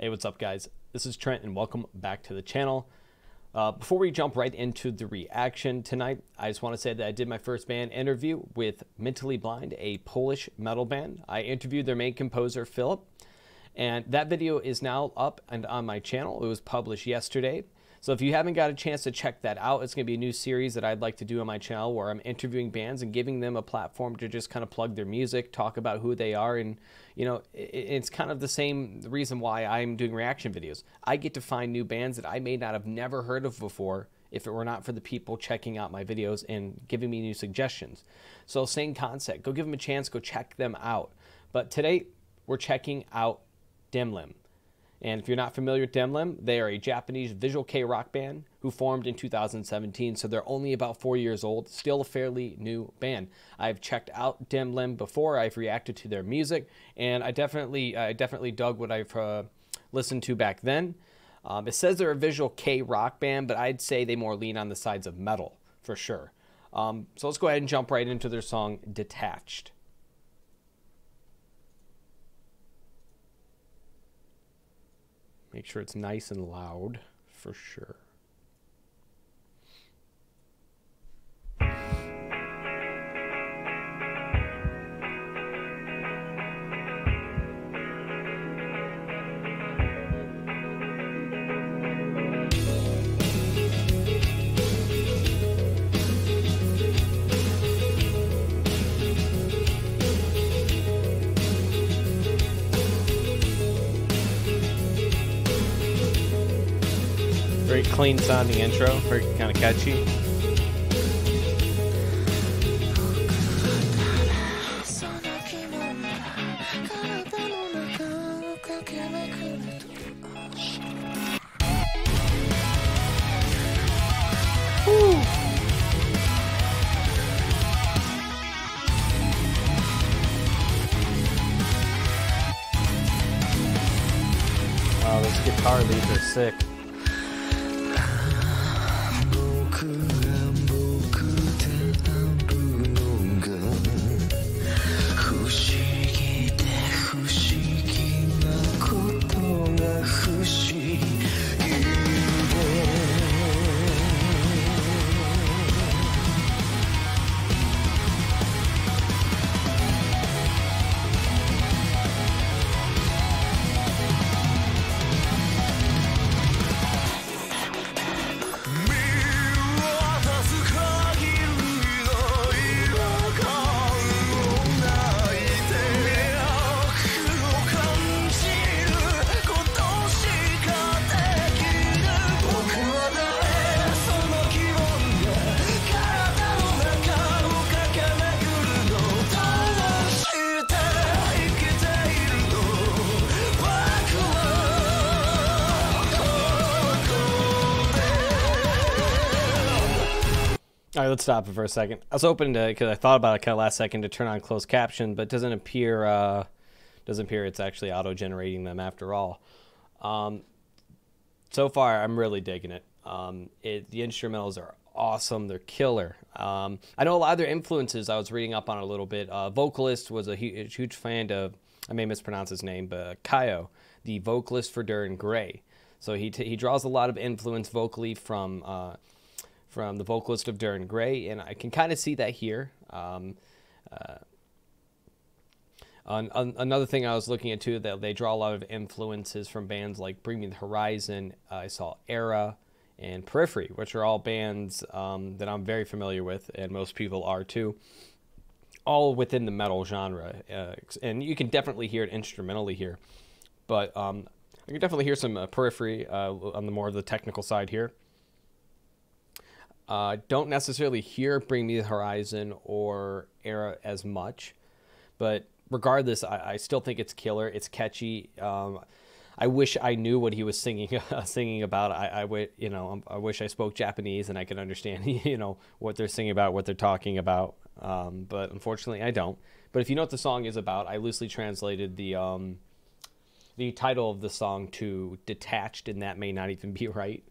Hey, what's up guys? This is Trent and welcome back to the channel. Before we jump right into the reaction tonight, I just want to say that I did my first band interview with Mentally Blind, a Polish metal band. I interviewed their main composer, Philip, and that video is now up and on my channel. It was published yesterday. So if you haven't got a chance to check that out, it's going to be a new series that I'd like to do on my channel where I'm interviewing bands and giving them a platform to just kind of plug their music, talk about who they are, and you know, it's kind of the same reason why I'm doing reaction videos. I get to find new bands that I may not have never heard of before if it were not for the people checking out my videos and giving me new suggestions. So same concept. Go give them a chance. Go check them out. But today we're checking out DIMLIM. And if you're not familiar with DIMLIM, they are a Japanese visual kei rock band who formed in 2017, so they're only about 4 years old, still a fairly new band. I've checked out DIMLIM before, I've reacted to their music, and I definitely dug what I've listened to back then. It says they're a visual kei rock band, but I'd say they more lean on the sides of metal, for sure. So let's go ahead and jump right into their song, Detached. Make sure it's nice and loud, for sure. Very clean sounding intro, very kind of catchy. Wow, those guitar leads are sick. All right, let's stop it for a second. I was hoping to, because I thought about it kind of last second, to turn on closed caption, but it doesn't appear it's actually auto-generating them after all. So far, I'm really digging it. The instrumentals are awesome. They're killer. I know a lot of their influences I was reading up on a little bit. Vocalist was a huge fan of, I may mispronounce his name, but Kaio, the vocalist for Dir en Grey. So he draws a lot of influence vocally from the vocalist of Dir en Grey, and I can kind of see that here. Another thing I was looking at too, that they draw a lot of influences from bands like Bring Me the Horizon. I saw Era and Periphery, which are all bands that I'm very familiar with, and most people are too. All within the metal genre, and you can definitely hear it instrumentally here. But I can definitely hear some Periphery on the more of the technical side here. Don't necessarily hear Bring Me the Horizon or Era as much, but regardless, I still think it's killer. It's catchy. I wish I knew what he was singing about. I wish I spoke Japanese and I could understand, what they're singing about, what they're talking about. But unfortunately, I don't. But if you know what the song is about, I loosely translated the title of the song to "Detached," and that may not even be right.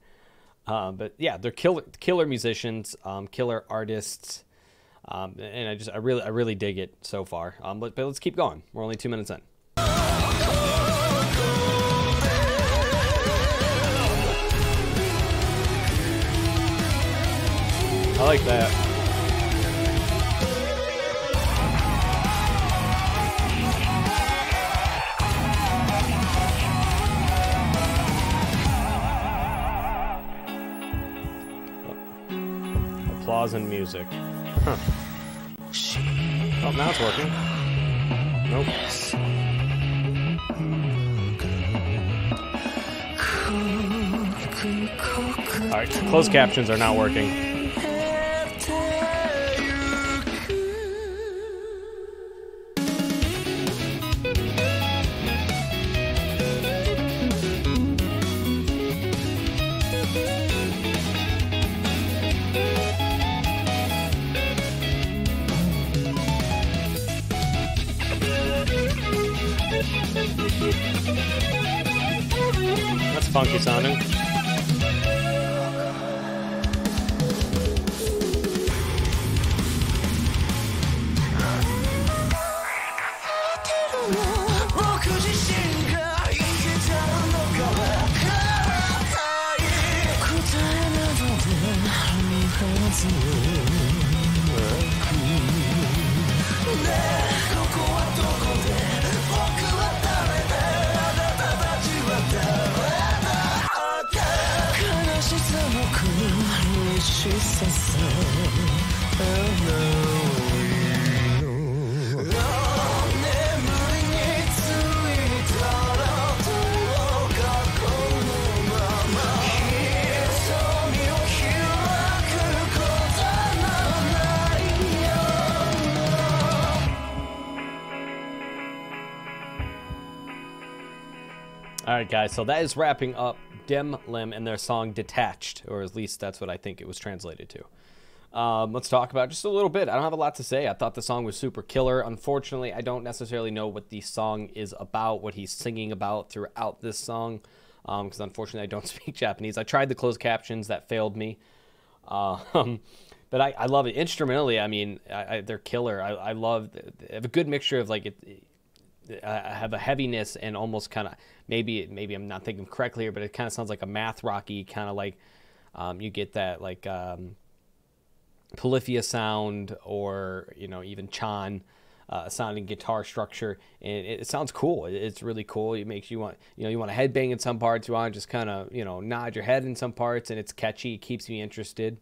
But yeah, they're killer musicians, killer artists, and I really dig it so far. But let's keep going. We're only 2 minutes in. I like that. Applause and music. Huh. Oh, now it's working. Nope. Alright, closed captions are not working. That's funky sounding. Alright guys, so that is wrapping up DIMLIM and their song Detached, or at least that's what I think it was translated to. Let's talk about just a little bit. I don't have a lot to say. I thought the song was super killer. Unfortunately, I don't necessarily know what the song is about, what he's singing about throughout this song, because unfortunately I don't speak Japanese. I tried the closed captions, that failed me. But I love it. Instrumentally, I mean, they're killer. I love, they have a good mixture of like, I have a heaviness and almost kind of, maybe I'm not thinking correctly here, but it kind of sounds like a math rocky, kind of like you get that like Polyphia sound, or you know, even Chan sounding guitar structure, and it sounds cool. It's really cool. It makes you want, you know, you want to headbang in some parts, you want to just kind of, you know, nod your head in some parts, and it's catchy. It keeps me interested.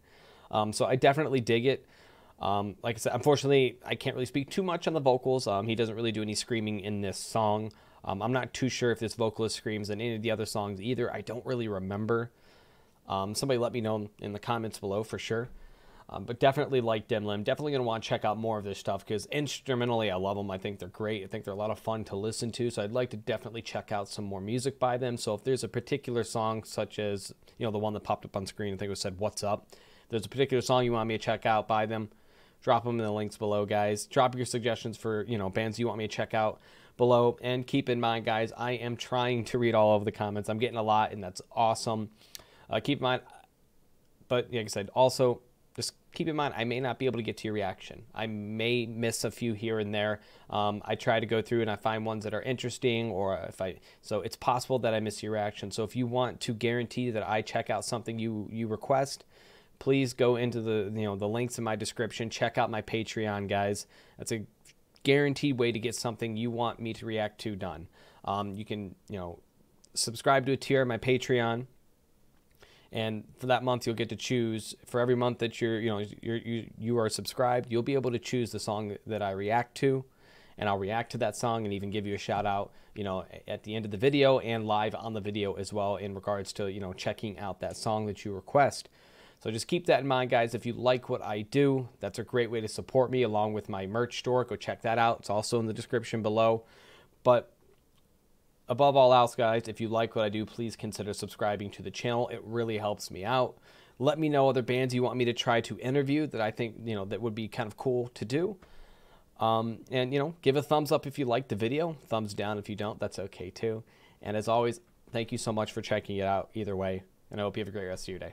So I definitely dig it. Like I said, unfortunately, I can't really speak too much on the vocals. He doesn't really do any screaming in this song. I'm not too sure if this vocalist screams in any of the other songs either. I don't really remember. Somebody let me know in the comments below for sure. But definitely like DIMLIM. Definitely going to want to check out more of this stuff, because instrumentally I love them. I think they're great. I think they're a lot of fun to listen to. So I'd like to definitely check out some more music by them. So if there's a particular song, such as, you know, the one that popped up on screen, I think it was said, "What's Up?" If there's a particular song you want me to check out by them, drop them in the links below, guys. Drop your suggestions for, you know, bands you want me to check out below. And keep in mind, guys, I am trying to read all of the comments. I'm getting a lot, and that's awesome. Keep in mind, but like I said, also just keep in mind, I may not be able to get to your reaction. I may miss a few here and there. I try to go through and I find ones that are interesting, or so it's possible that I miss your reaction. So if you want to guarantee that I check out something you request, please go into the links in my description. Check out my Patreon, guys. That's a guaranteed way to get something you want me to react to done. You can, you know, subscribe to a tier on my Patreon, and for that month you'll get to choose. For every month that you are subscribed, you'll be able to choose the song that I react to, and I'll react to that song and even give you a shout out, you know, at the end of the video and live on the video as well, in regards to, you know, checking out that song that you request. So just keep that in mind, guys. If you like what I do, that's a great way to support me, along with my merch store. Go check that out. It's also in the description below. But above all else, guys, if you like what I do, please consider subscribing to the channel. It really helps me out. Let me know other bands you want me to try to interview that I think, you know, that would be kind of cool to do. And, you know, give a thumbs up if you like the video. Thumbs down if you don't. That's okay, too. And as always, thank you so much for checking it out either way. And I hope you have a great rest of your day.